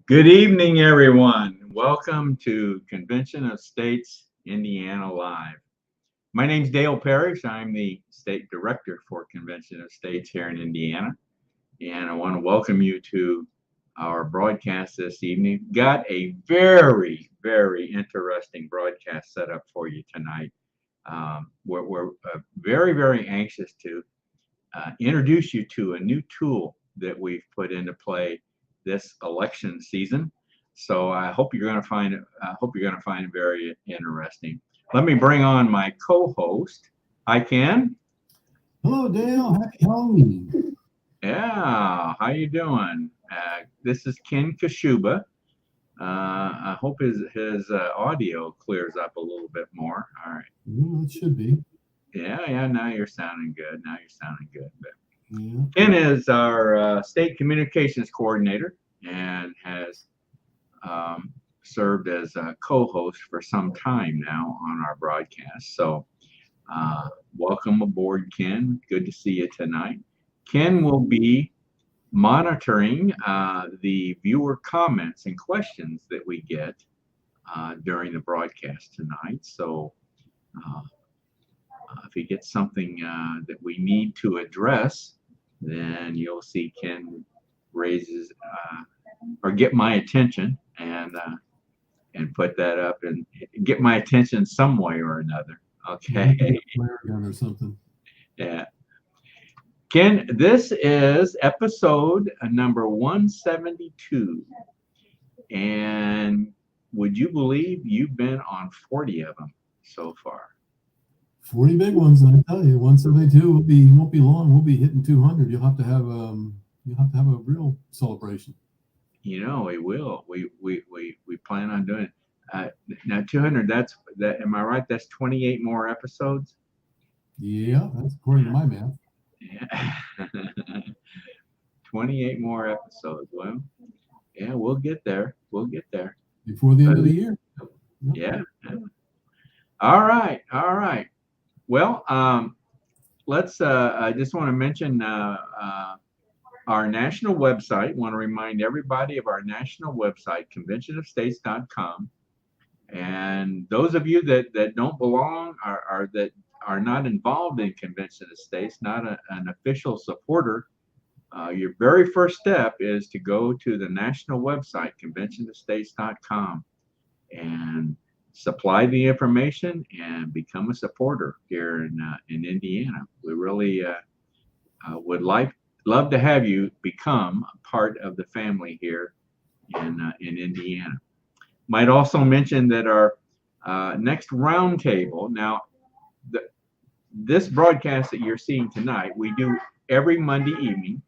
Good evening, everyone. Welcome to Convention of States Indiana Live. My name's Dale Parrish. I'm the State Director for Convention of States here in Indiana. And I want to welcome you to our broadcast this evening. Got a very, very interesting broadcast set up for you tonight. We're very, very anxious to introduce you to a new tool that we've put into play this election season. So I hope you're going to find it. I hope you're going to find it very interesting. Let me bring on my co-host. Hi, Ken. Hello, Dale. Happy Halloween. Yeah, how you doing? This is Ken Kashuba. I hope his audio clears up a little bit more. All right. Well, it should be. Yeah. Now you're sounding good. But Yeah. Ken is our state communications coordinator and has served as a co-host for some time now on our broadcast. So welcome aboard, Ken. Good to see you tonight. Ken will be monitoring the viewer comments and questions that we get during the broadcast tonight. So if he gets something that we need to address, then you'll see Ken raises or get my attention and put that up and get my attention some way or another. Okay. Flare gun or something. Yeah. Ken, this is episode number 172. And would you believe you've been on 40 of them so far? 40 big ones, I tell you. 172 won't be long. We'll be hitting 200. You'll have to have a real celebration. We will. We plan on doing it. Now 200. That. Am I right? That's 28 more episodes. Yeah, that's according to my math. Yeah. 28 more episodes. Well, yeah, we'll get there. Before the end of the year. Yeah. All right. Well, let's. I just want to mention our national website. Want to remind everybody of our national website, conventionofstates.com. And those of you that don't belong or that are not involved in Convention of States, not an official supporter, your very first step is to go to the national website, conventionofstates.com, and supply the information and become a supporter here in Indiana. We really would love to have you become a part of the family here in Indiana. Might also mention that our next roundtable. Now, this broadcast that you're seeing tonight, we do every Monday evening,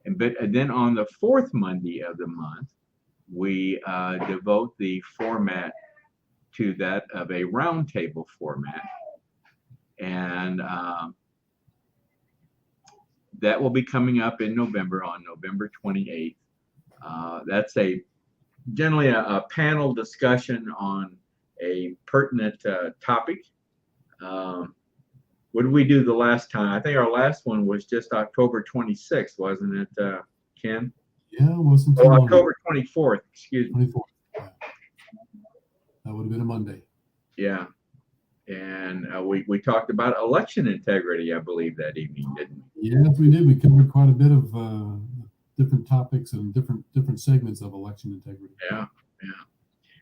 and then on the fourth Monday of the month, we devote the format to that of a roundtable format, and that will be coming up in November on November 28th. That's generally a panel discussion on a pertinent topic. What did we do the last time? I think our last one was just October 26th, wasn't it, Ken? Yeah, it wasn't too Oh, long. October 24th, excuse me. 24th. Yeah. That would have been a Monday. Yeah. And we talked about election integrity, I believe, that evening, didn't we? Yes, we did. We covered quite a bit of different topics and different segments of election integrity. Yeah.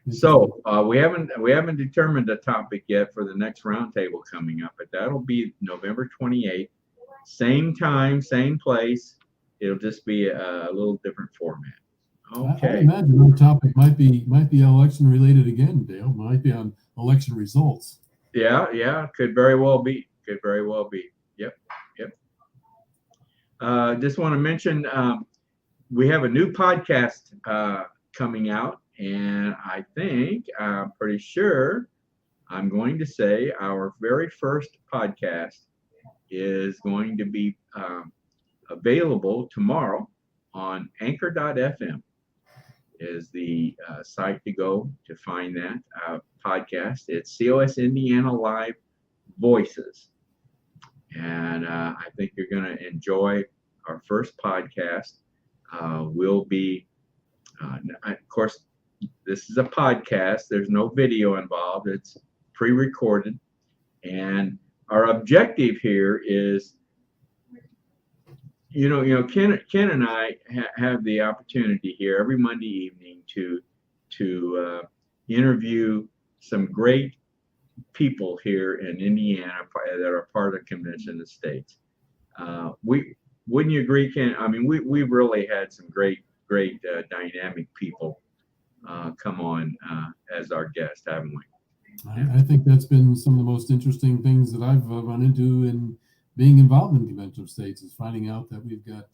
So we haven't determined a topic yet for the next roundtable coming up, but that'll be November 28th, same time, same place. It'll just be a little different format. Okay. I imagine our topic might be election related again, Dale. Might be on election results. Yeah, could very well be. Yep. Just want to mention we have a new podcast coming out, and I think I'm pretty sure I'm going to say our very first podcast is going to be available tomorrow on anchor.fm is the site to go to find that podcast. It's COS Indiana Live Voices. And I think you're going to enjoy our first podcast. We'll be Of course, this is a podcast. There's no video involved. It's pre-recorded, and our objective here is, Ken and I have the opportunity here every Monday evening to interview some great people here in Indiana that are part of Convention of States. We wouldn't you agree, Ken? I mean, we've really had some great dynamic people come on as our guest, haven't we? I think that's been some of the most interesting things that I've run into in being involved in Convention of States, is finding out that we've got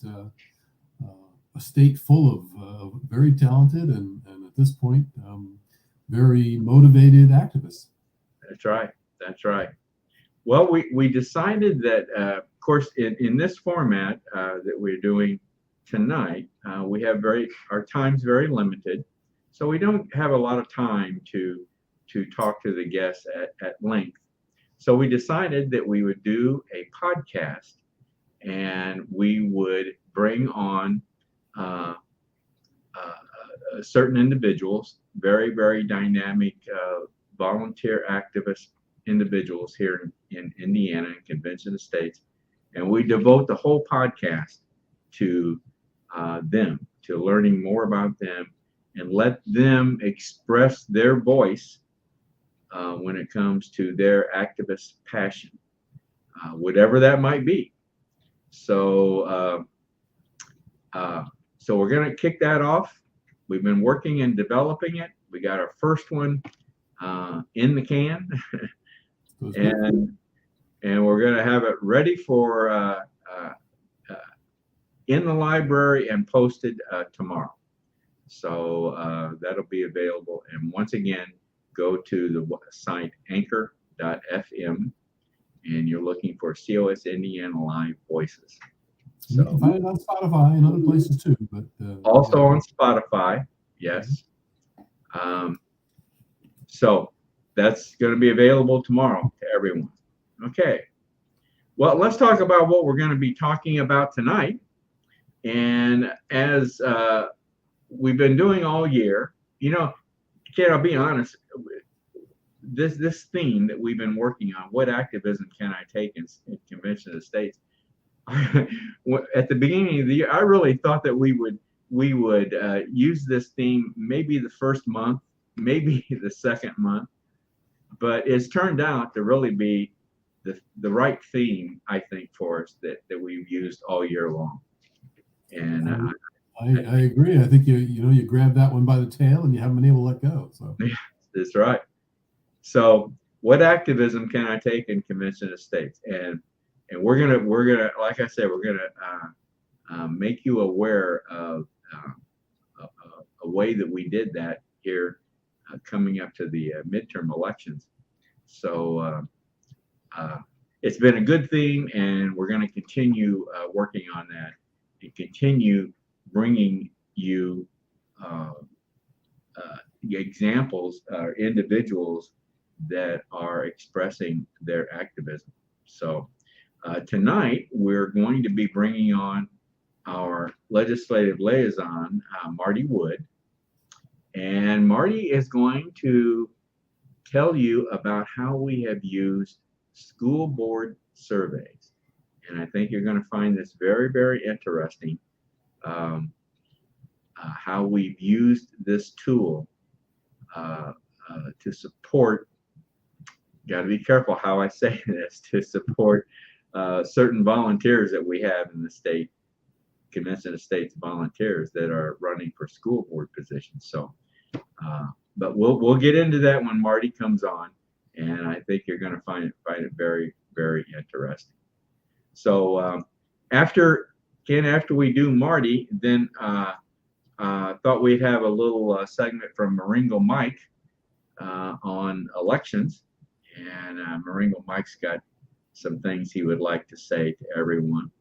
a state full of very talented and at this point, very motivated activists. That's right. That's right. Well, we decided that, of course, in this format that we're doing tonight, we have our time's very limited, so we don't have a lot of time to talk to the guests at length. So we decided that we would do a podcast, and we would bring on certain individuals, very dynamic volunteer activist individuals here in Indiana and Convention of States, and we devote the whole podcast to them, to learning more about them, and let them express their voice when it comes to their activist passion, whatever that might be. So we're going to kick that off. We've been working and developing it. We got our first one in the can, and we're going to have it ready for in the library and posted tomorrow. So that'll be available. And once again, go to the site anchor.fm, and you're looking for COS Indiana Live Voices. So you can find it on Spotify and other places too, but also on Spotify, yes. So that's going to be available tomorrow to everyone. Okay. Well, let's talk about what we're going to be talking about tonight. And as we've been doing all year, Ken, I'll be honest, this theme that we've been working on, what activism can I take in Convention of States? At the beginning of the year, I really thought that we would use this theme maybe the first month, maybe the second month, but it's turned out to really be the right theme, I think, for us that we've used all year long. And I agree. I think you grab that one by the tail and you haven't been able to let go. So yeah, that's right. So what activism can I take in Convention of States? And we're gonna like I said, we're gonna make you aware of a way that we did that here coming up to the midterm elections. So it's been a good theme, and we're going to continue working on that and continue bringing you examples, individuals that are expressing their activism. So tonight we're going to be bringing on our legislative liaison, Marty Wood, and Marty is going to tell you about how we have used school board surveys. And I think you're going to find this very interesting, how we've used this tool to support, got to be careful how I say this, to support certain volunteers that we have in the state, Convention of States volunteers that are running for school board positions. So, but we'll get into that when Marty comes on, and I think you're going to find it very interesting. So after we do Marty, then thought we'd have a little segment from Maringo Mike on elections, and Maringo Mike's got some things he would like to say to everyone.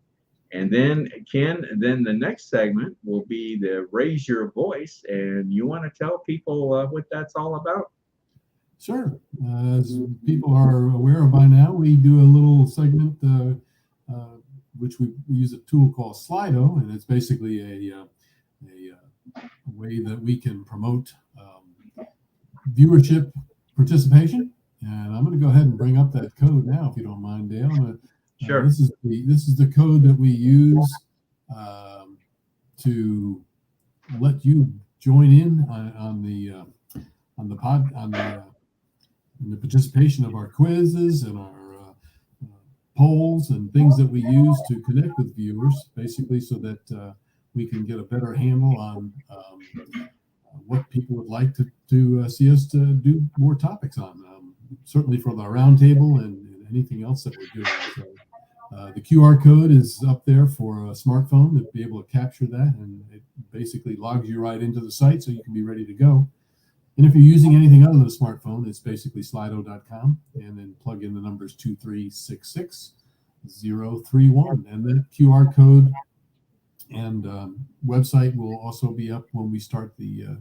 And then Ken, then the next segment will be the Raise Your Voice, and you want to tell people what that's all about? Sure. As people are aware of by now, we do a little segment which we use a tool called Slido, and it's basically a way that we can promote viewership participation. And I'm going to go ahead and bring up that code now, if you don't mind, Dale. Sure. This is the code that we use to let you join in on the participation of our quizzes and our polls and things that we use to connect with viewers, basically, so that we can get a better handle on what people would like to see us to do more topics on. Certainly for the roundtable and anything else that we're doing. So, the QR code is up there for a smartphone to be able to capture that, and it basically logs you right into the site so you can be ready to go. And if you're using anything other than a smartphone, it's basically slido.com, and then plug in the numbers 2366031, and the QR code and website will also be up when we start the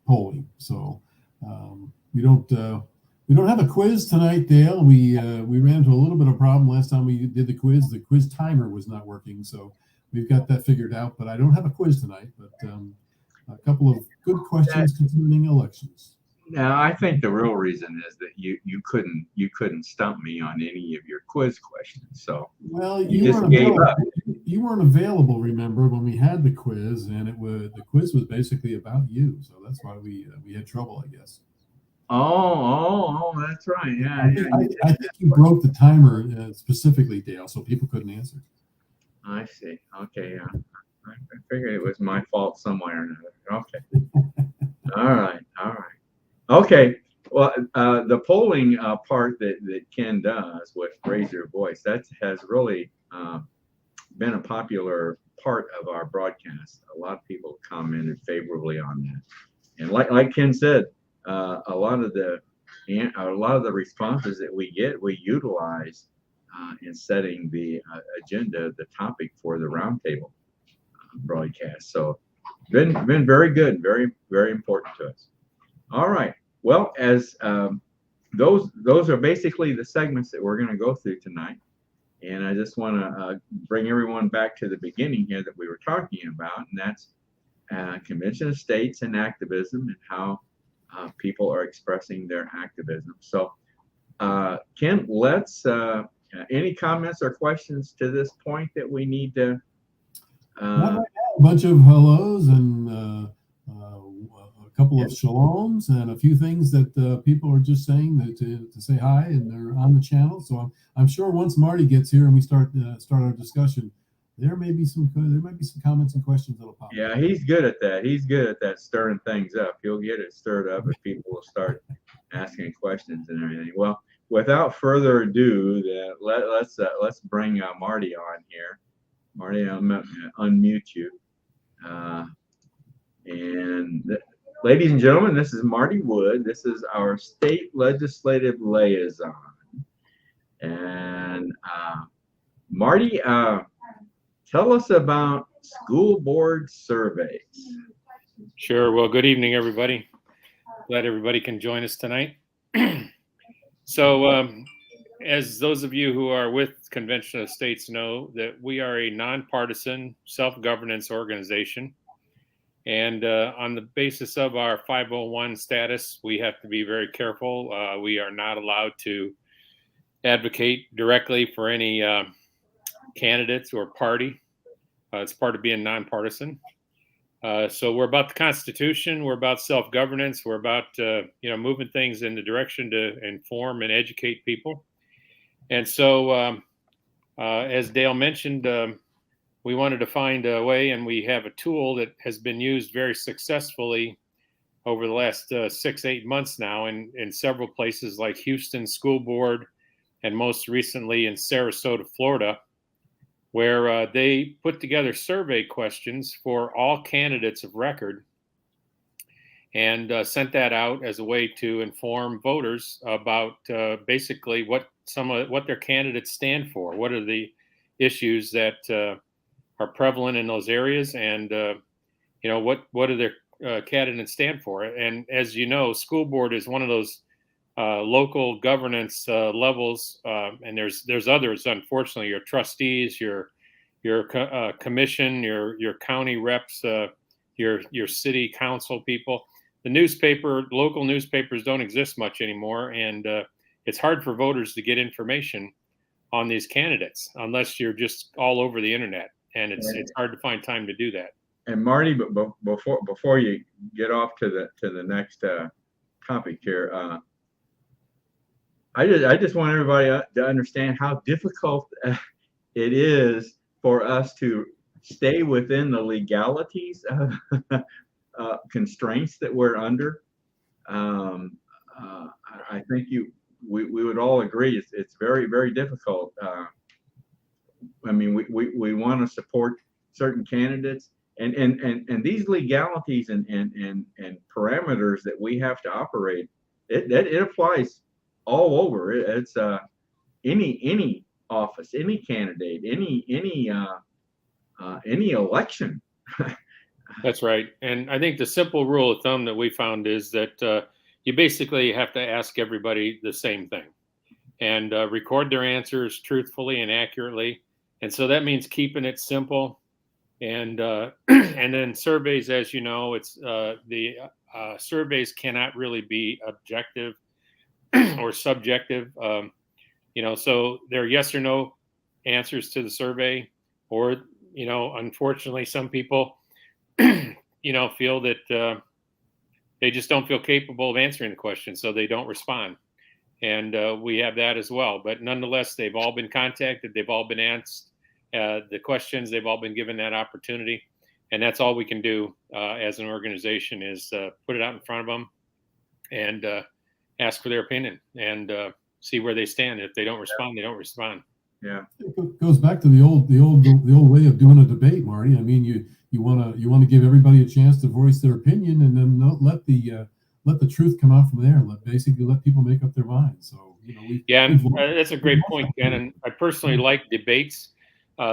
polling. So we don't have a quiz tonight, Dale. We ran into a little bit of problem last time we did the quiz. The quiz timer was not working, so we've got that figured out. But I don't have a quiz tonight. But a couple of good questions concerning elections. Now, I think the real reason is that you couldn't stump me on any of your quiz questions. So well, you just gave up. You weren't available, remember, when we had the quiz, and the quiz was basically about you. So that's why we had trouble, I guess. Oh, that's right. Yeah, I think you broke the timer specifically, Dale, so people couldn't answer. I see. Okay, yeah. I figured it was my fault somewhere or another. Okay. All right. Okay. Well, the polling part that Ken does with Raise Your Voice, that has really been a popular part of our broadcast. A lot of people commented favorably on that, and like Ken said, a lot of the responses that we get, we utilize in setting the agenda, the topic for the roundtable broadcast. So, been very good, very very important to us. All right. Well, as those are basically the segments that we're going to go through tonight, and I just want to bring everyone back to the beginning here that we were talking about, and that's Convention of States and activism and how people are expressing their activism. So, Ken, let's any comments or questions to this point that we need to? A bunch of hellos and a couple of shaloms and a few things that people are just saying to say hi, and they're on the channel. So I'm sure once Marty gets here and we start our discussion, there might be some comments and questions that'll pop. Yeah, he's good at that. He's good at that, stirring things up. He'll get it stirred up if people will start asking questions and everything. Well, without further ado, let's bring Marty on here. Marty, I'll unmute you. Ladies and gentlemen, this is Marty Wood. This is our state legislative liaison. And Marty, tell us about school board surveys. Sure. Well, good evening, everybody. Glad everybody can join us tonight. So, as those of you who are with Convention of States know, that we are a nonpartisan self-governance organization. And on the basis of our 501 status, we have to be very careful. We are not allowed to advocate directly for any candidates or party. It's part of being nonpartisan. So we're about the Constitution. We're about self-governance. We're about moving things in the direction to inform and educate people. And so, as Dale mentioned, we wanted to find a way, and we have a tool that has been used very successfully over the last 6-8 months now in several places like Houston School Board, and most recently in Sarasota, Florida, where they put together survey questions for all candidates of record and sent that out as a way to inform voters about basically what their candidates stand for, what are the issues that are prevalent in those areas, and what do their candidates stand for. And as you know, school board is one of those local governance levels, and there's others. Unfortunately, your trustees, your commission, your county reps, your city council people. The local newspapers don't exist much anymore, and it's hard for voters to get information on these candidates unless you're just all over the internet, and it's hard to find time to do that. And Marty, but before you get off to the next topic here, I just want everybody to understand how difficult it is for us to stay within the legalities of constraints that we're under. I think we would all agree it's very, very difficult. I mean, we want to support certain candidates, and these legalities and parameters that we have to operate, it applies all over. It's any office, any candidate, any election. That's right. And I think the simple rule of thumb that we found is that you basically have to ask everybody the same thing and record their answers truthfully and accurately. And so that means keeping it simple. And and then surveys, as you know, it's the surveys cannot really be objective or subjective. So they're yes or no answers to the survey, or unfortunately, some people feel that they just don't feel capable of answering the question, so they don't respond. And we have that as well. But nonetheless, they've all been contacted. They've all been asked the questions. They've all been given that opportunity. And that's all we can do as an organization is put it out in front of them and ask for their opinion and see where they stand. If they don't respond, they don't respond. Yeah, it goes back to the old way of doing a debate, Marty. I mean, you want to give everybody a chance to voice their opinion, and then let the truth come out from there. Let people make up their minds. So that's a great point, Ken. And I personally like debates.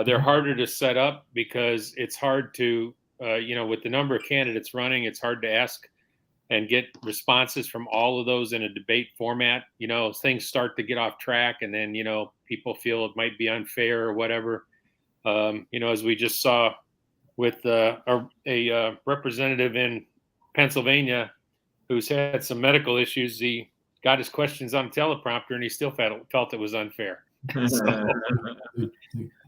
They're harder to set up because it's hard to with the number of candidates running, it's hard to ask and get responses from all of those in a debate format. Things start to get off track, and then people feel it might be unfair or whatever. As we just saw with a representative in Pennsylvania who's had some medical issues. He got his questions on teleprompter, and he still felt it was unfair.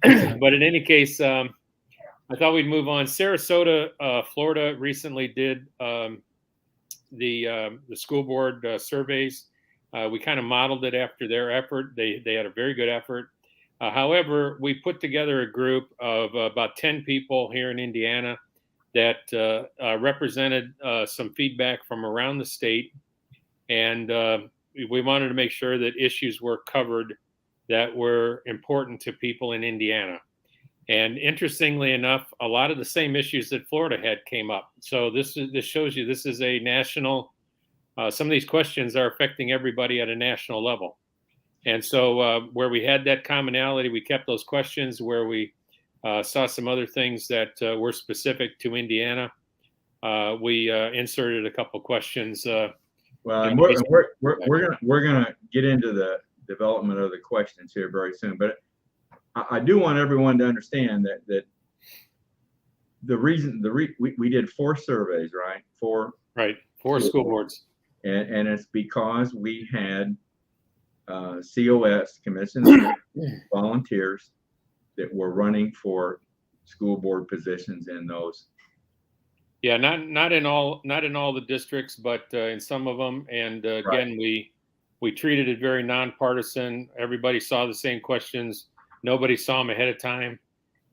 But in any case, I thought we'd move on. Sarasota, Florida recently did the school board surveys. We kind of modeled it after their effort. They had a very good effort. However, we put together a group of about 10 people here in Indiana that represented some feedback from around the state. And we wanted to make sure that issues were covered that were important to people in Indiana. And interestingly enough, a lot of the same issues that Florida had came up. So this shows you this is a national, some of these questions are affecting everybody at a national level. And so where we had that commonality, we kept those questions. Where we saw some other things that were specific to Indiana, we inserted a couple questions. Well, and we're gonna get into the development of the questions here very soon, but I do want everyone to understand that the reason we did 4 surveys, right? 4 school boards, and it's because we had COS commissions volunteers that were running for school board positions in those. Yeah, not in all the districts, but in some of them. And again, we treated it very nonpartisan. Everybody saw the same questions. Nobody saw them ahead of time,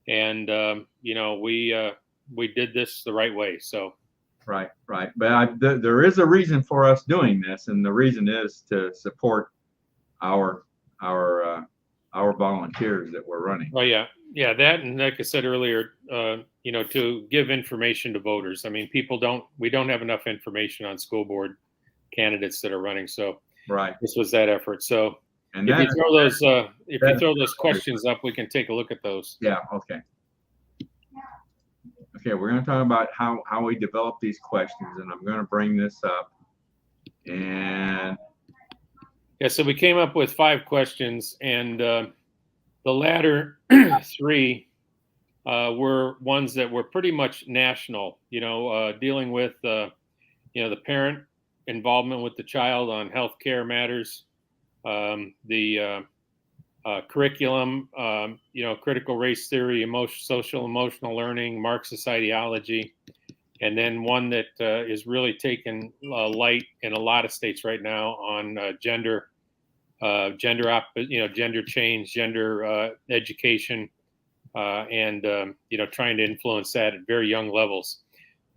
and we did this the right way. So right. But there is a reason for us doing this, and the reason is to support our volunteers that we're running. Oh yeah, that, and like I said earlier, to give information to voters. I mean, we don't have enough information on school board candidates that are running. So this was that effort. So and if you throw those questions up, we can take a look at those. Yeah. Okay. We're going to talk about how we develop these questions, and I'm going to bring this up. And so we came up with 5 questions, and the latter 3 were ones that were pretty much national, dealing with, the parent involvement with the child on healthcare matters, the curriculum, critical race theory, social emotional learning, Marxist ideology, and then one that is really taken light in a lot of states right now on gender change, gender education, and trying to influence that at very young levels.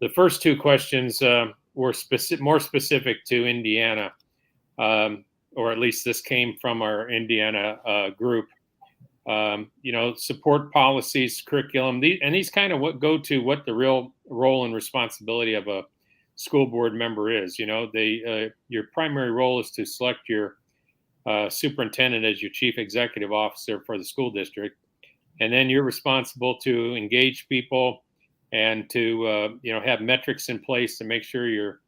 The first two questions were more specific to Indiana, or at least this came from our Indiana group. Support policies, curriculum, these kind of what go to what the real role and responsibility of a school board member is. Your primary role is to select your superintendent as your chief executive officer for the school district, and then you're responsible to engage people and to have metrics in place to make sure your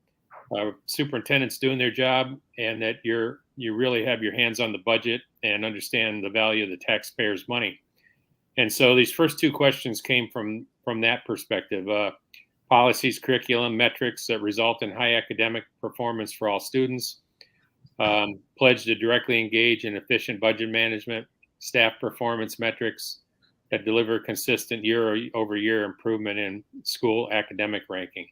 superintendent's doing their job, and that you really have your hands on the budget and understand the value of the taxpayers' money. And so these first two questions came from that perspective: policies, curriculum, metrics that result in high academic performance for all students, pledge to directly engage in efficient budget management, staff performance metrics that deliver consistent year-over-year improvement in school academic ranking.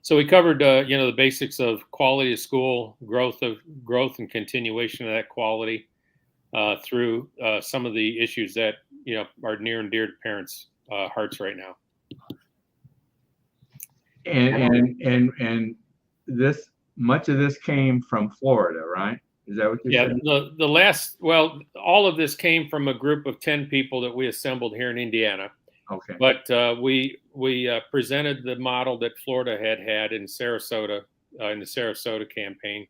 So we covered, the basics of quality of school, growth and continuation of that quality through some of the issues that are near and dear to parents' hearts right now. And this, much of this came from Florida, right? Is that what you're saying? Yeah, all of this came from a group of 10 people that we assembled here in Indiana. Okay. But we presented the model that Florida had in Sarasota, in the Sarasota campaign.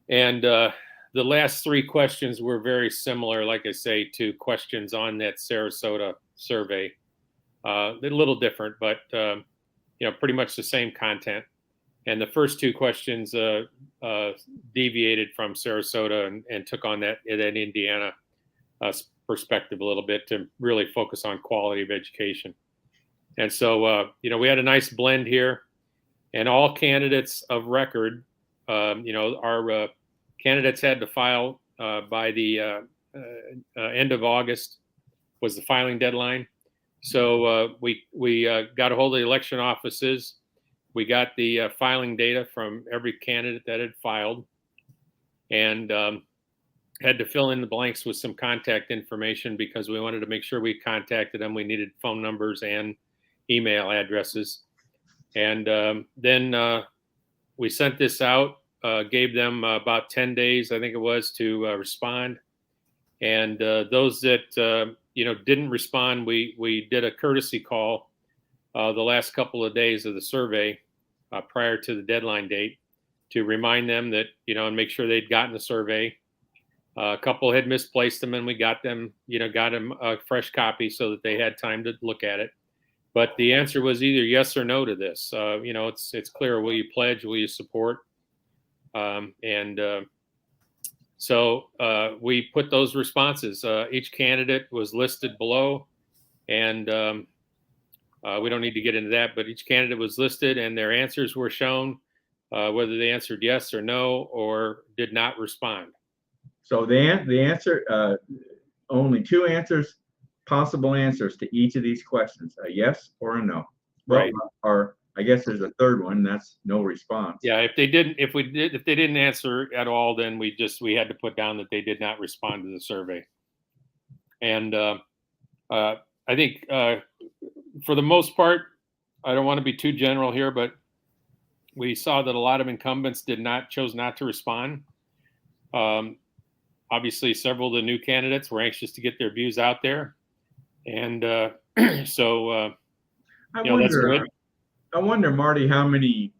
And the last three questions were very similar, like I say, to questions on that Sarasota survey. A little different, but pretty much the same content. And the first two questions deviated from Sarasota and took on that Indiana perspective a little bit to really focus on quality of education. And so, we had a nice blend here, and all candidates of record, our candidates had to file by the end of August was the filing deadline. So we got a hold of the election offices. We got the filing data from every candidate that had filed, and had to fill in the blanks with some contact information because we wanted to make sure we contacted them. We needed phone numbers and email addresses. And then we sent this out, gave them about 10 days, I think it was, to respond. And those that, didn't respond, we did a courtesy call the last couple of days of the survey prior to the deadline date to remind them that, and make sure they'd gotten the survey. A couple had misplaced them, and we got them a fresh copy so that they had time to look at it. But the answer was either yes or no to this. It's clear. Will you pledge? Will you support? So we put those responses. Each candidate was listed below, and we don't need to get into that, but each candidate was listed and their answers were shown, whether they answered yes or no or did not respond. So the answer, only two answers, possible answers to each of these questions: a yes or a no. Right. Or I guess there's a third one. That's no response. Yeah. If they didn't answer at all, then we had to put down that they did not respond to the survey. And I think for the most part, I don't want to be too general here, but we saw that a lot of incumbents chose not to respond. Obviously, several of the new candidates were anxious to get their views out there, and so that's good. I wonder, Marty, how many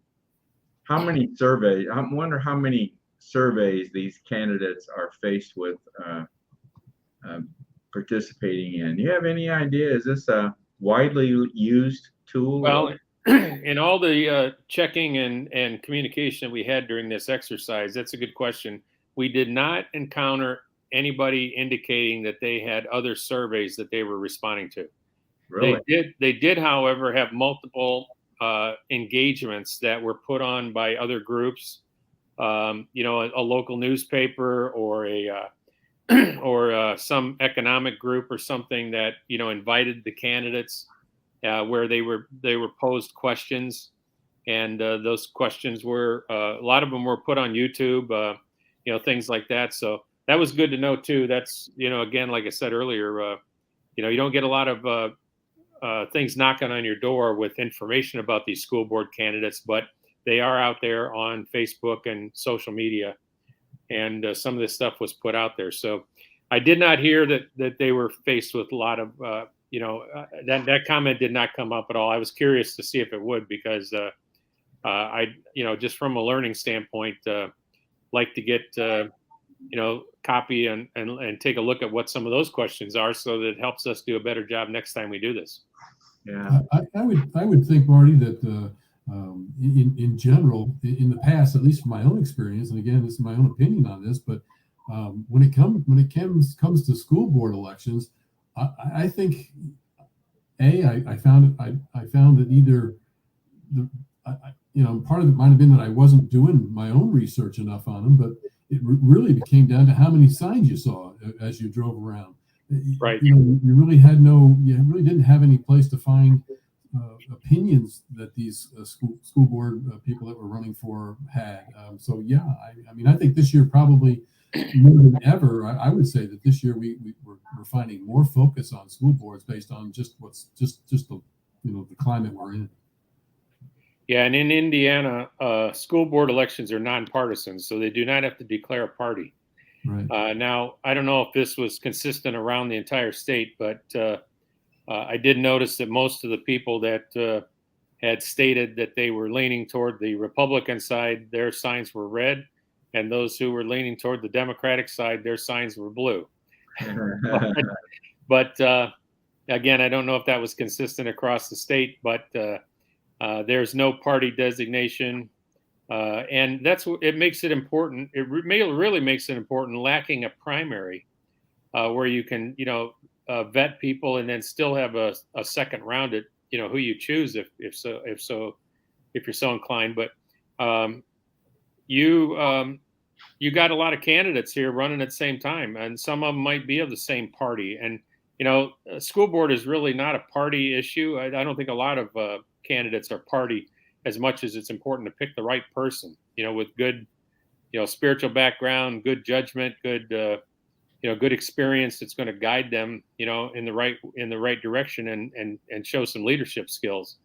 surveys? I wonder how many surveys these candidates are faced with participating in. Do you have any idea? Is this a widely used tool? Well, in all the checking and communication we had during this exercise, that's a good question. We did not encounter anybody indicating that they had other surveys that they were responding to. Really? They did, however, have multiple engagements that were put on by other groups. A local newspaper or or some economic group or something that invited the candidates, where they were posed questions, and those questions were a lot of them were put on YouTube, things like that. So that was good to know too. That's again, like I said earlier, you don't get a lot of things knocking on your door with information about these school board candidates, but they are out there on Facebook and social media, and some of this stuff was put out there. So I did not hear that they were faced with a lot of, that comment did not come up at all. I was curious to see if it would, because I, just from a learning standpoint, like to get, copy and take a look at what some of those questions are, so that it helps us do a better job next time we do this. Yeah. I would think, Marty, that in general, in the past, at least from my own experience, and again, this is my own opinion on this, but when it comes to school board elections, I think I found that either part of it might have been that I wasn't doing my own research enough on them, but it really came down to how many signs you saw as you drove around. Right. You really didn't have any place to find opinions that these school board people that were running for had. So yeah, I think this year probably more than ever, I would say that this year we're finding more focus on school boards based on just the the climate we're in. Yeah, and in Indiana, school board elections are nonpartisan, so they do not have to declare a party. Right. Now, I don't know if this was consistent around the entire state, but I did notice that most of the people that had stated that they were leaning toward the Republican side, their signs were red, and those who were leaning toward the Democratic side, their signs were blue. But again, I don't know if that was consistent across the state, but there's no party designation. And that's what it makes it important. It really makes it important, lacking a primary where you can, vet people and then still have a second round at, who you choose if you're so inclined. But you got a lot of candidates here running at the same time, and some of them might be of the same party. And, school board is really not a party issue. I don't think a lot of candidates are party, as much as it's important to pick the right person, with good, spiritual background, good judgment, good, good experience that's going to guide them, in the right direction and show some leadership skills.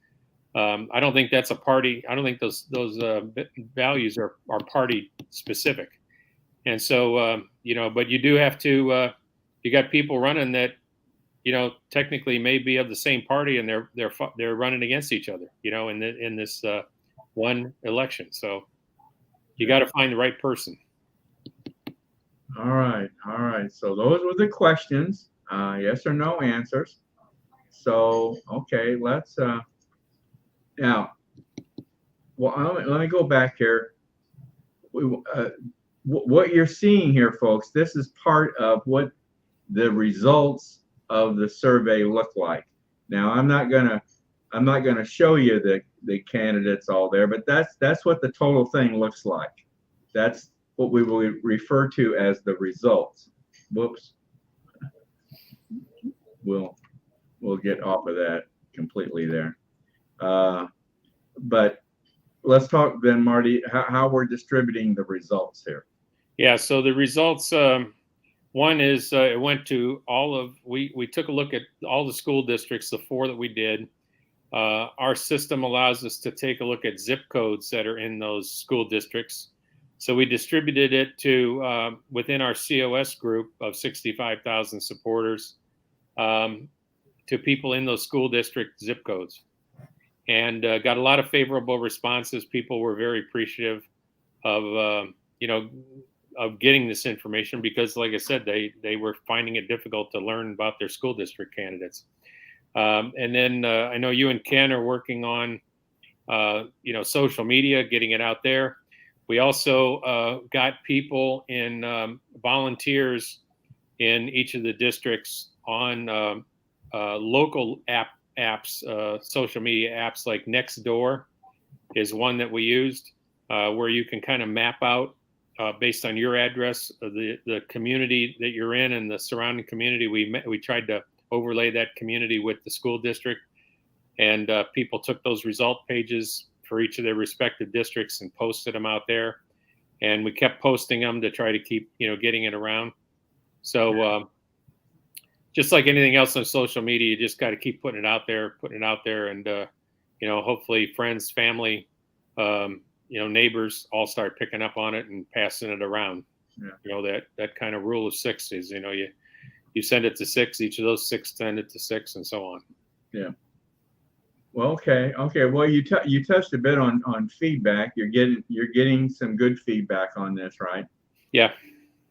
I don't think that's a party. I don't think those values are party specific. And so, but you do have to, you got people running that, technically may be of the same party, and they're running against each other, in this one election. So you got to find the right person. All right. So those were the questions, yes or no answers. So, okay, let's, now, well, let me go back here. What you're seeing here, folks, this is part of what the results of the survey look like. Now, I'm not gonna show you the candidates all there, but that's what the total thing looks like. That's what we will refer to as the results. Whoops. We'll get off of that completely there. But let's talk then, Marty, how we're distributing the results here. Yeah, so the results, one is it went to we took a look at all the school districts, the 4 that we did. Our system allows us to take a look at zip codes that are in those school districts. So we distributed it to within our COS group of 65,000 supporters to people in those school district zip codes, and got a lot of favorable responses. People were very appreciative of of getting this information, because, like I said, they were finding it difficult to learn about their school district candidates. And then I know you and Ken are working on social media, getting it out there. We also got people in volunteers in each of the districts on local apps, social media apps like Nextdoor is one that we used, where you can kind of map out based on your address, the community that you're in and the surrounding community. We tried to overlay that community with the school district, and people took those result pages for each of their respective districts and posted them out there. And we kept posting them to try to keep, getting it around. So just like anything else on social media, you just got to keep putting it out there, and hopefully friends, family, neighbors all start picking up on it and passing it around. Yeah. That kind of rule of six is, you send it to six, each of those six send it to six, and so on. Yeah. Well, okay. Well, you touched a bit on feedback. You're getting some good feedback on this, right? Yeah.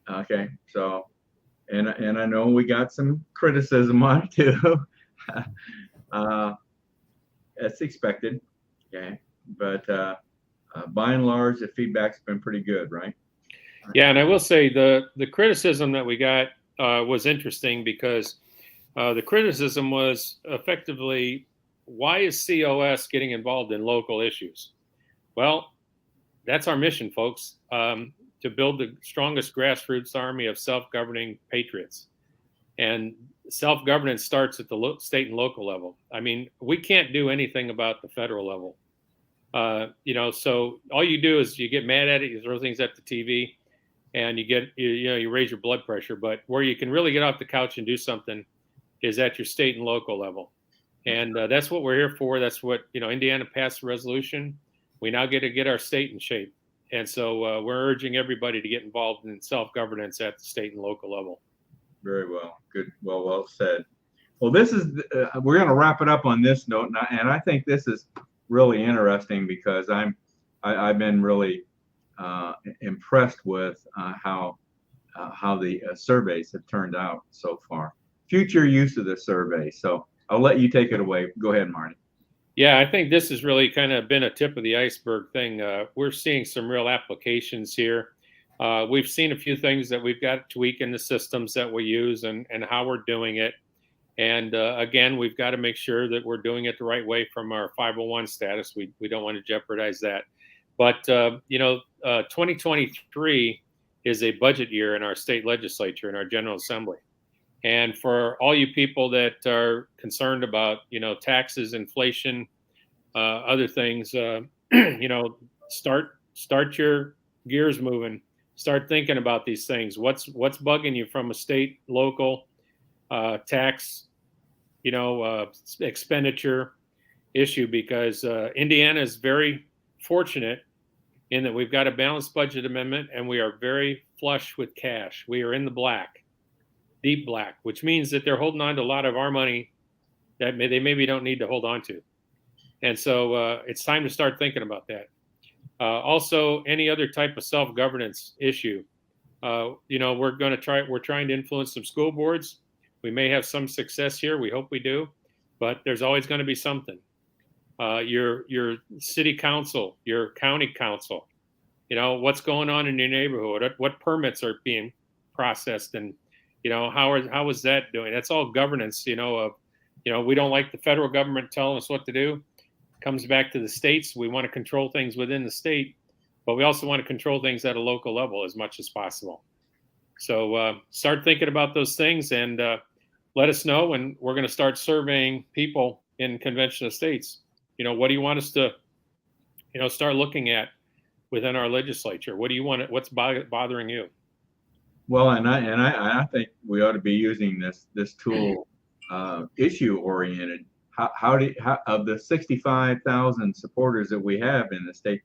Okay. So, and I know we got some criticism on it too. That's expected. Okay. But by and large, the feedback's been pretty good, right? Yeah, and I will say the criticism that we got was interesting, because the criticism was effectively, why is COS getting involved in local issues? Well, that's our mission, folks, to build the strongest grassroots army of self-governing patriots. And self-governance starts at the state and local level. I mean, we can't do anything about the federal level. So all you do is you get mad at it, you throw things at the TV, and you raise your blood pressure. But where you can really get off the couch and do something is at your state and local level. And that's what we're here for. That's what, Indiana passed a resolution. We now get to get our state in shape. And so we're urging everybody to get involved in self-governance at the state and local level. Very well. Good. Well said. Well, this is, we're going to wrap it up on this note. And I think this is really interesting, because I've been really impressed with how the surveys have turned out so far. Future use of the survey. So I'll let you take it away. Go ahead, Marty. Yeah, I think this has really kind of been a tip of the iceberg thing. We're seeing some real applications here. We've seen a few things that we've got to tweak in the systems that we use and how we're doing it. And again, we've got to make sure that we're doing it the right way from our 501 status. We don't want to jeopardize that. But, 2023 is a budget year in our state legislature, in our General Assembly. And for all you people that are concerned about, taxes, inflation, other things, start your gears moving. Start thinking about these things. What's bugging you from a state, local, tax, expenditure issue? Because Indiana is very fortunate in that we've got a balanced budget amendment, and we are very flush with cash. We are in the black. Deep black, which means that they're holding on to a lot of our money that they maybe don't need to hold on to. And so it's time to start thinking about that. Also, any other type of self-governance issue, we're trying to influence some school boards. We may have some success here. We hope we do, but there's always going to be something. Your city council, your county council, what's going on in your neighborhood, what permits are being processed, and how is that doing? That's all governance, we don't like the federal government telling us what to do. It comes back to the states. We want to control things within the state, but we also want to control things at a local level as much as possible. So start thinking about those things, and let us know, and we're going to start surveying people in convention of states. What do you want us to, start looking at within our legislature? What do you want? What's bothering you? Well, and I think we ought to be using this tool issue oriented. How of the 65,000 supporters that we have in the state,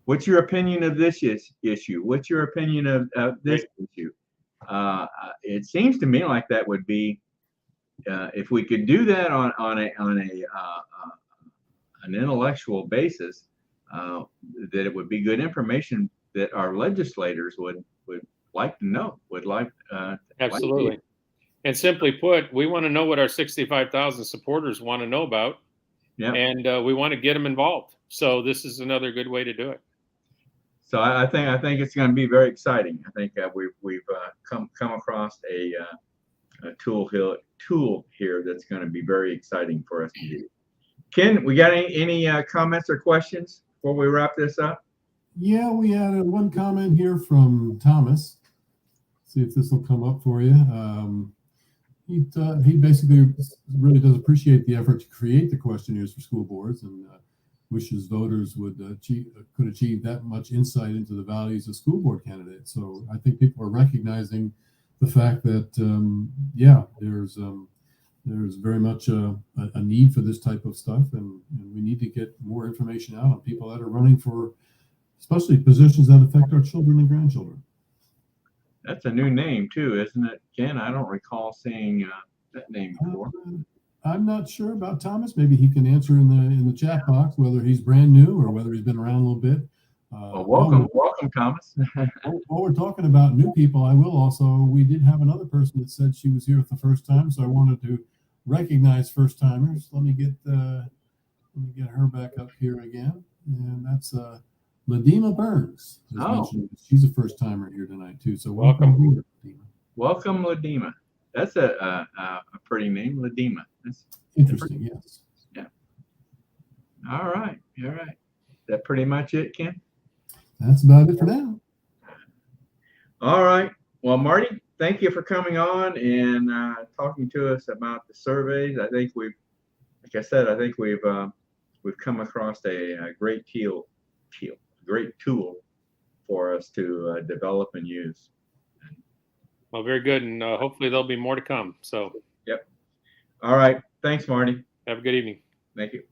what's your opinion of this issue? What's your opinion of this issue? It seems to me like that would be, if we could do that on an intellectual basis, that it would be good information that our legislators would like to know, absolutely. Like, and simply put, we want to know what our 65,000 supporters want to know about. Yeah. And we want to get them involved. So this is another good way to do it. So I think it's going to be very exciting. I think we've come across a tool here that's going to be very exciting for us to do. Ken, we got any comments or questions before we wrap this up? Yeah, we had one comment here from Thomas. See if this will come up for you. He basically really does appreciate the effort to create the questionnaires for school boards, and wishes voters could achieve that much insight into the values of school board candidates. So I think people are recognizing the fact that there's very much a need for this type of stuff, and we need to get more information out on people that are running for especially positions that affect our children and grandchildren. That's a new name too, isn't it, Ken? I don't recall seeing that name before. I'm not sure about Thomas. Maybe he can answer in the chat box whether he's brand new or whether he's been around a little bit. Well, welcome, Thomas. While we're talking about new people, we did have another person that said she was here for the first time, so I wanted to recognize first timers. Let me get her back up here again, and that's Ladima Burns. She's a first timer here tonight too. So welcome here, Ladima. Welcome, Ladima. That's a pretty name, Ladima. That's interesting. Yes. Yeah. All right. Is that pretty much it, Ken? That's about it for now. All right. Well, Marty, thank you for coming on and talking to us about the surveys. I think we've come across a great tool for us to develop and use. Well, very good, and hopefully there'll be more to come. So. Yep. All right. Thanks, Marty. Have a good evening. Thank you.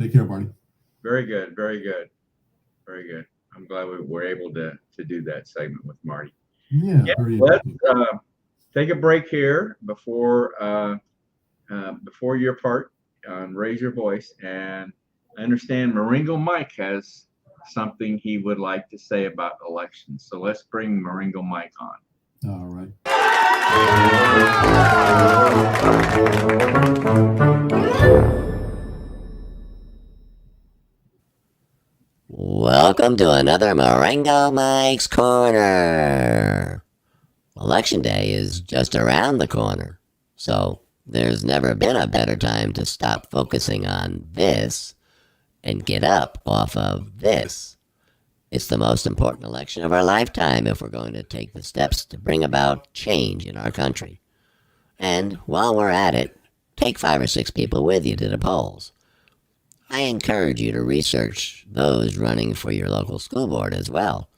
Take care, Marty. Very good. I'm glad we were able to do that segment with Marty. Yeah. Let's take a break here before your part on Raise Your Voice. And I understand Maringo Mike has something he would like to say about elections. So let's bring Maringo Mike on. All right. Welcome to another Maringo Mike's Corner. Election day is just around the corner, so there's never been a better time to stop focusing on this and get up off of this. It's the most important election of our lifetime if we're going to take the steps to bring about change in our country. And while we're at it, take 5 or 6 people with you to the polls. I encourage you to research those running for your local school board as well,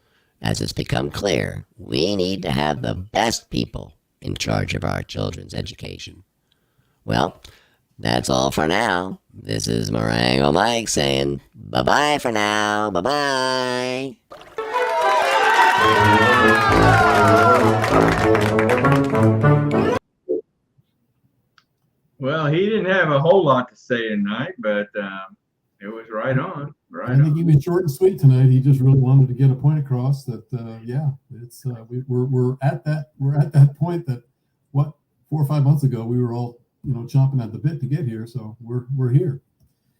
as it's become clear we need to have the best people in charge of our children's education. Well, that's all for now. This is Maringo Mike saying bye-bye for now. Bye-bye. Well, he didn't have a whole lot to say tonight, but it was right on. I think he was short and sweet tonight. He just really wanted to get a point across that it's we're at that point that 4 or 5 months ago we were all chomping at the bit to get here, so we're here.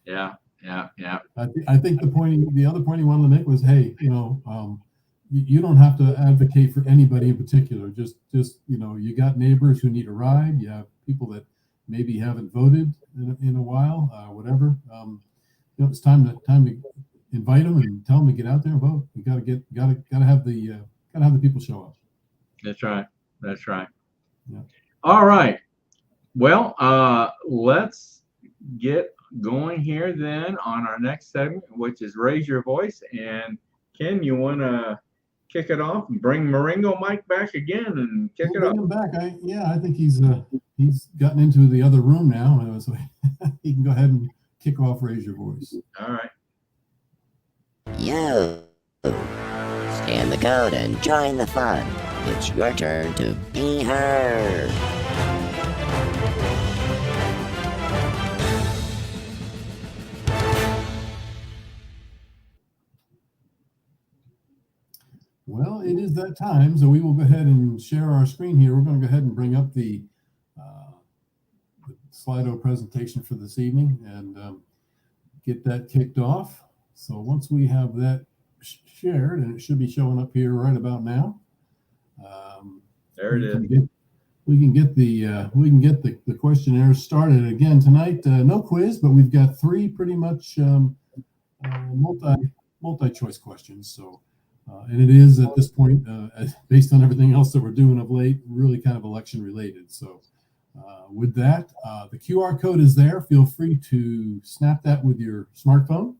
Yeah. I think the other point he wanted to make was, hey, you don't have to advocate for anybody in particular. Just you got neighbors who need a ride. You have people that maybe haven't voted in a while, whatever. It's time to invite them and tell them to get out there and vote. We gotta have the people show up. That's right. Yeah. All right. Well, let's get going here then on our next segment, which is Raise Your Voice. And Ken, you want to kick it off and bring Maringo Mike back again and kick it off? Bring him back. I think he's gotten into the other room now, so he can go ahead and kick off Raise Your Voice. All right. Yo, scan the code and join the fun. It's your turn to be heard. Well, it is that time, so we will go ahead and share our screen here. We're going to go ahead and bring up the Slido presentation for this evening and get that kicked off. So once we have that shared, and it should be showing up here right about now. There it is. We can get the questionnaire started again tonight. No quiz, but we've got three pretty much multi-choice questions. So, and it is at this point, based on everything else that we're doing of late, really kind of election related. So, with that, the QR code is there. Feel free to snap that with your smartphone,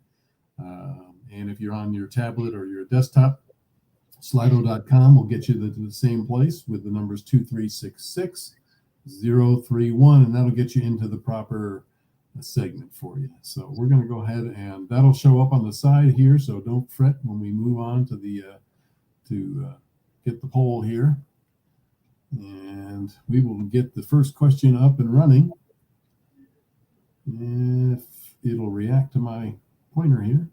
and if you're on your tablet or your desktop, Slido.com will get you to the same place with the numbers 2366031, and that'll get you into the proper segment for you. So we're going to go ahead, and that'll show up on the side here. So don't fret when we move on to the get the poll here, and we will get the first question up and running. If it'll react to my pointer here.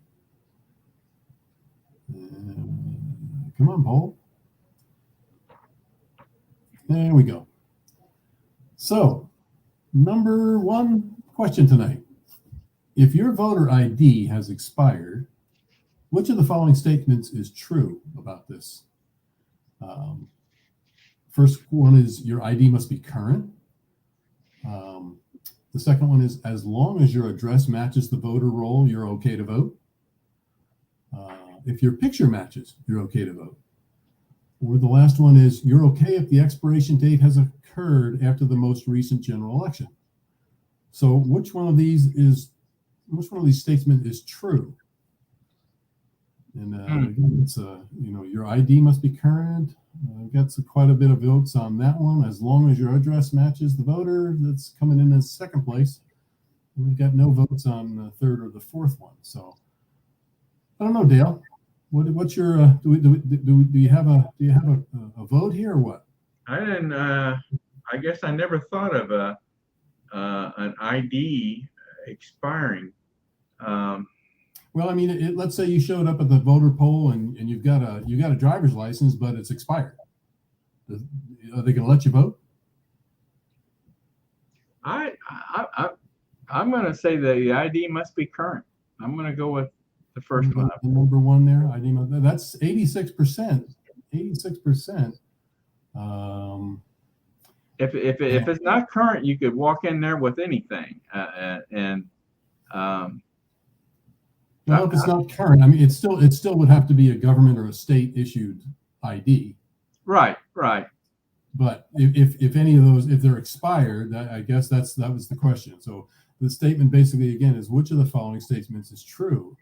Come on, poll. There we go. So, number one question tonight. If your voter ID has expired, which of the following statements is true about this? First one is your ID must be current. The second one is as long as your address matches the voter roll, you're okay to vote. If your picture matches, you're okay to vote. Or the last one is you're okay if the expiration date has occurred after the most recent general election. So which one of these statements is true? And again, it's your ID must be current. Got quite a bit of votes on that one. As long as your address matches the voter, that's coming in as second place. And we've got no votes on the third or the fourth one. So I don't know, Dale. What's your do you have a vote here or what? I didn't. I guess I never thought of an ID expiring. Well, I mean, let's say you showed up at the voter poll and you've got a driver's license, but it's expired. Are they going to let you vote? I'm going to say the ID must be current. I'm going to go with the first one. The number one there, ID. That's 86%. 86%. If it's not current, you could walk in there with anything, well, if it's not current, I mean, it still would have to be a government or a state issued ID. Right. But if any of those, if they're expired, I guess that was the question. So the statement basically again is which of the following statements is true,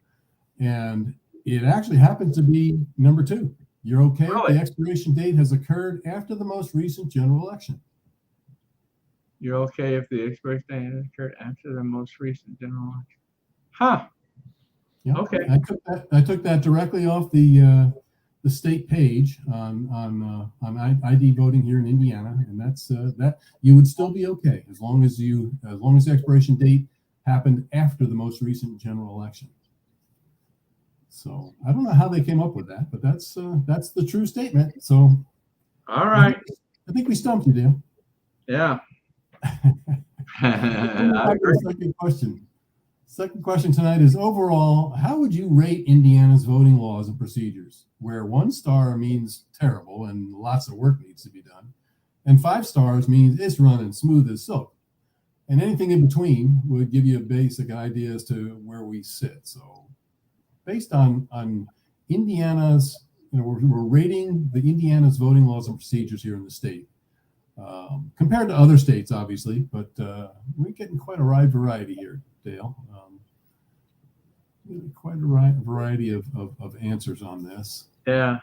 and it actually happens to be number two. You're okay if the expiration date has occurred after the most recent general election. You're okay if the expiration date has occurred after the most recent general election. Huh. Yeah. Okay. I took that directly off the state page on ID voting here in Indiana, and that's that you would still be okay as long as the expiration date happened after the most recent general election. So I don't know how they came up with that, but that's the true statement. So all right, I think we stumped you, Dale. Yeah. Second question tonight is overall, how would you rate Indiana's voting laws and procedures, where 1 star means terrible and lots of work needs to be done, and 5 stars means it's running smooth as silk, and anything in between would give you a basic idea as to where we sit. So based on Indiana's, we're rating the Indiana's voting laws and procedures here in the state. Compared to other states, obviously, but we're getting quite a wide variety here, Dale. Quite a variety of answers on this. Yeah.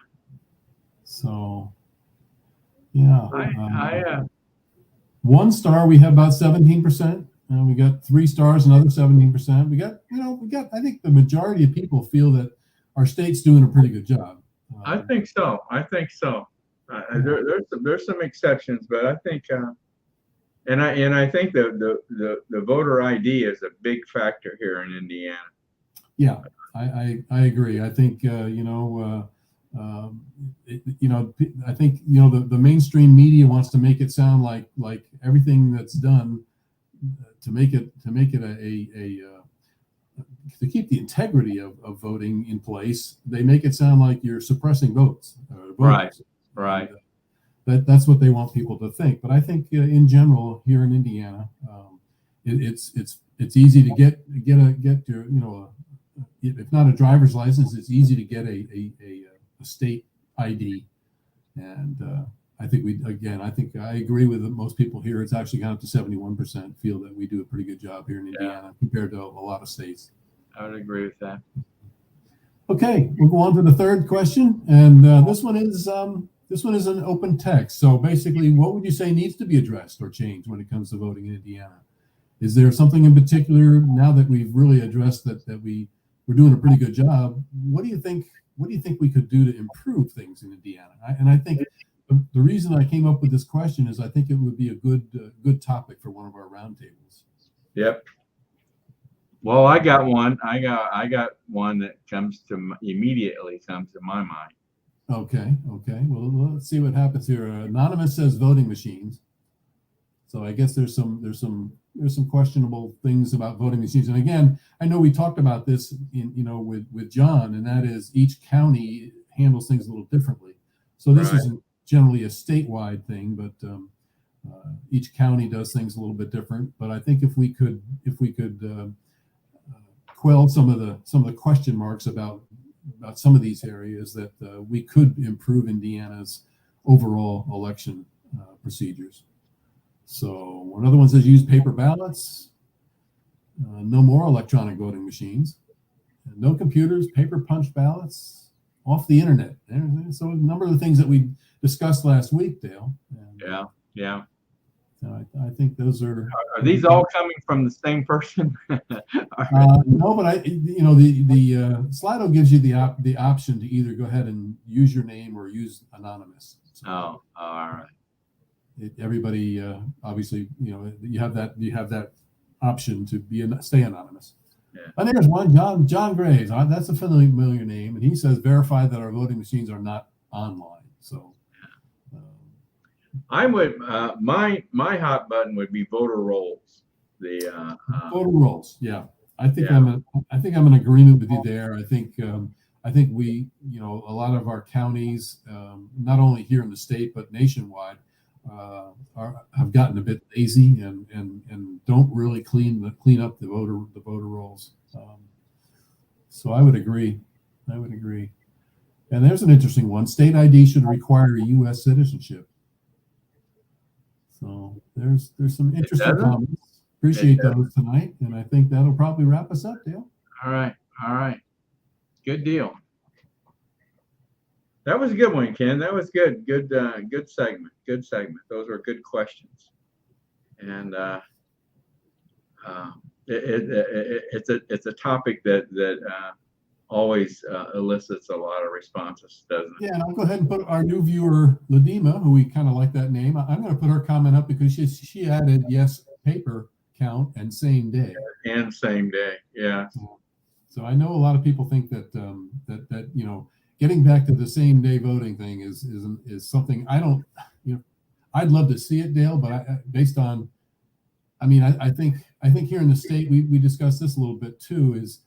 So, yeah. 1 star, we have about 17%. We got 3 stars, another 17%. We got. I think the majority of people feel that our state's doing a pretty good job. I think so. There's some exceptions, but I think, and I think the voter ID is a big factor here in Indiana. Yeah, I agree. I think I think the mainstream media wants to make it sound like everything that's done to make it to keep the integrity of voting in place, they make it sound like you're suppressing votes. Right. Right. That's what they want people to think. But I think in general here in Indiana, it's easy to get your, if not a driver's license, it's easy to get a state ID. And I think I agree with most people here. It's actually gone up to 71% feel that we do a pretty good job here in Indiana compared to a lot of states. I would agree with that. Okay, we'll go on to the third question, and this one is an open text. So basically, what would you say needs to be addressed or changed when it comes to voting in Indiana? Is there something in particular now that we've really addressed that we're doing a pretty good job? What do you think we could do to improve things in Indiana? I think the reason I came up with this question is I think it would be a good topic for one of our roundtables. Yep. Well, I got one. I got one that immediately comes to my mind. Okay. Well, let's see what happens here. Anonymous says voting machines. So I guess there's some questionable things about voting machines. And again, I know we talked about this with John, and that is each county handles things a little differently. So this isn't generally a statewide thing, but each county does things a little bit different. But I think if we could quell some of the question marks about some of these areas, that we could improve Indiana's overall election procedures. So another one says use paper ballots, no more electronic voting machines, no computers, paper punch ballots, off the internet. So a number of the things that we discussed last week, Dale. And, yeah. I think those are. Are these all coming from the same person? No, but the Slido gives you the option to either go ahead and use your name or use anonymous. So all right. Everybody obviously you have that option to stay anonymous. Yeah. And there's one, John Graves. That's a familiar name, and he says verify that our voting machines are not online. So I would my hot button would be voter rolls. The voter rolls. Yeah, I think I'm in agreement with you there. I think we a lot of our counties, not only here in the state but nationwide, have gotten a bit lazy and don't really clean up the voter rolls. So I would agree. And there's an interesting one. State ID should require U.S. citizenship. So there's some interesting comments. Appreciate those tonight, and I think that'll probably wrap us up, Dale. All right. Good deal. That was a good one, Ken. That was good. Good segment. Good segment. Those were good questions. And it's a topic that always elicits a lot of responses, doesn't it? Yeah, and I'll go ahead and put our new viewer, Ladima, who we kind of like that name. I'm going to put her comment up because she added yes, paper count and same day. And same day, yeah. So I know a lot of people think that getting back to the same day voting thing is something I don't, I'd love to see it, Dale, but I think here in the state, we discussed this a little bit too, is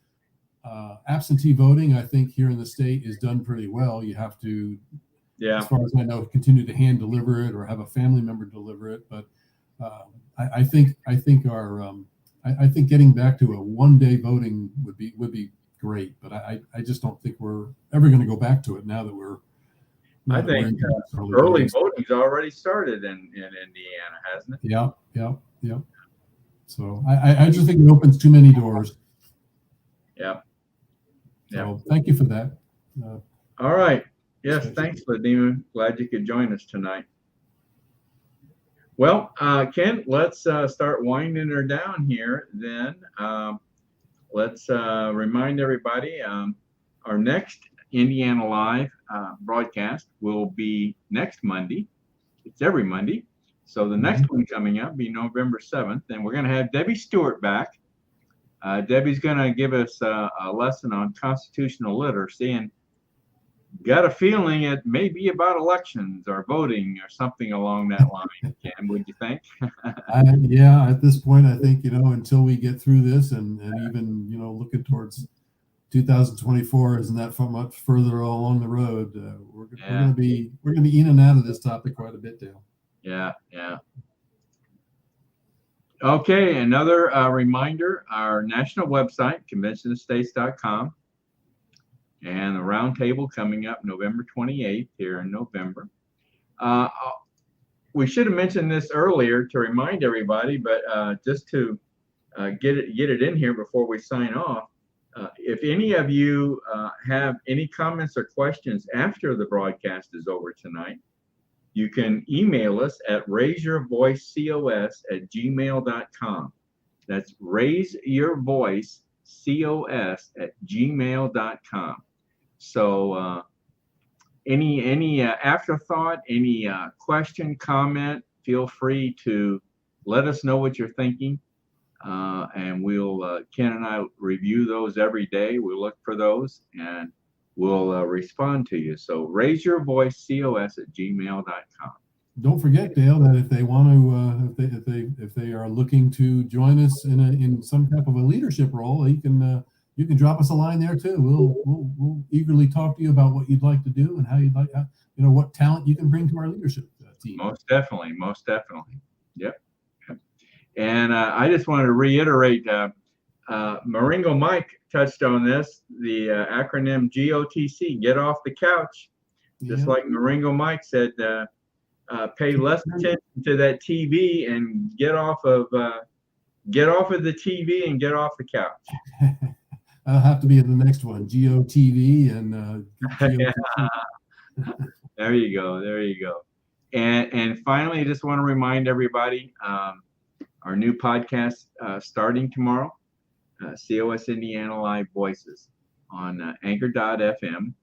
absentee voting, I think here in the state is done pretty well. You have to, as far as I know, continue to hand deliver it or have a family member deliver it. But I think getting back to a one-day voting would be great. But I just don't think we're ever going to go back to it now that we're. I think early voting's already started in Indiana, hasn't it? Yeah. So I just think it opens too many doors. Yeah. So thank you for that. All right. Yes, thanks, Ladima. Glad you could join us tonight. Well, Ken, let's start winding her down here then. Let's remind everybody our next Indiana Live broadcast will be next Monday. It's every Monday. So the next one coming up will be November 7th. And we're going to have Debbie Stewart back. Debbie's going to give us a lesson on constitutional literacy. And got a feeling it may be about elections or voting or something along that line. Ken, would you think? Yeah, at this point, I think, until we get through this and even, looking towards 2024 isn't that much further along the road. We're going to be in and out of this topic quite a bit, Dale. Yeah. Okay, another reminder, our national website, conventionofstates.com, and the roundtable coming up November 28th here in November. We should have mentioned this earlier to remind everybody, but just to get it in here before we sign off, if any of you have any comments or questions after the broadcast is over tonight, you can email us at raiseyourvoicecos@gmail.com. That's raiseyourvoicecos@gmail.com. So any afterthought, any question, comment, feel free to let us know what you're thinking. And we'll, Ken and I review those every day. We'll look for those and we'll respond to you. So raiseyourvoicecos@gmail.com. Don't forget, Dale, that if they want to, if they are looking to join us in some type of a leadership role, you can drop us a line there too. We'll eagerly talk to you about what you'd like to do and how you'd like, what talent you can bring to our leadership team. Most definitely. Yep. And I just wanted to reiterate, Maringo Mike touched on this, the acronym GOTC, get off the couch. Just like Maringo Mike said, pay less attention to that TV and get off of the TV and get off the couch. That'll have to be in the next one, GOTV and There you go. And finally, I just want to remind everybody, our new podcast starting tomorrow, COS Indiana Live Voices on Anchor.fm.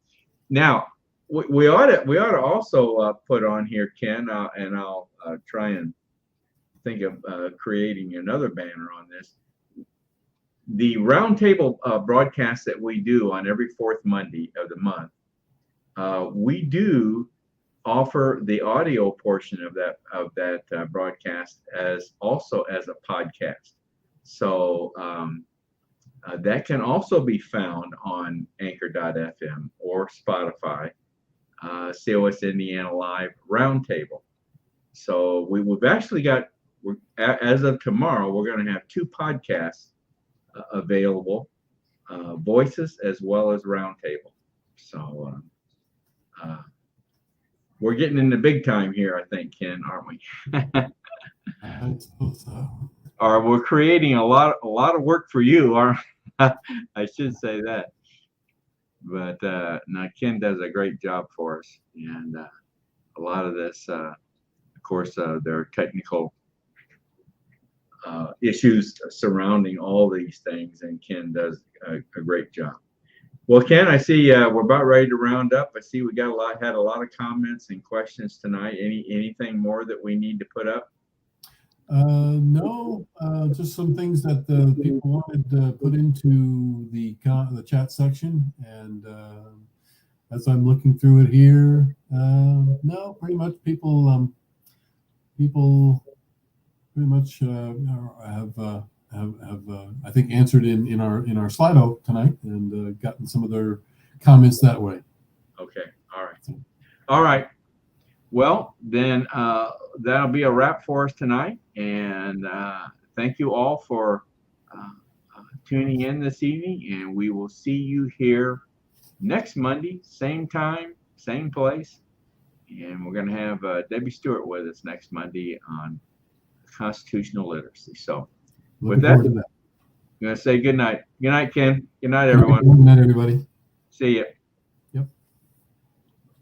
Now, we ought to also put on here, Ken, and I'll try and think of creating another banner on this. The roundtable broadcast that we do on every fourth Monday of the month, we do offer the audio portion of that broadcast as a podcast. So that can also be found on Anchor.fm or Spotify, COS Indiana Live Roundtable. So we've actually got, as of tomorrow, we're going to have 2 podcasts available, Voices as well as Roundtable. So we're getting in the big time here, I think, Ken, aren't we? I suppose so. Or we're creating a lot of work for you, or I should say that. But now Ken does a great job for us, and a lot of this, of course, there are technical issues surrounding all these things, and Ken does a great job. Well, Ken, I see we're about ready to round up. I see we had a lot of comments and questions tonight. Anything more that we need to put up? No, just some things that people wanted to put into the chat section, and as I'm looking through it here, no, pretty much people pretty much have I think answered in our Slido tonight and gotten some of their comments that way. Okay, all right. Well, then that'll be a wrap for us tonight, and thank you all for tuning in this evening, and we will see you here next Monday, same time, same place, and we're going to have Debbie Stewart with us next Monday on constitutional literacy. So with that, I'm going to say good night. Good night, Ken. Good night, everyone. Good night, everybody. See you.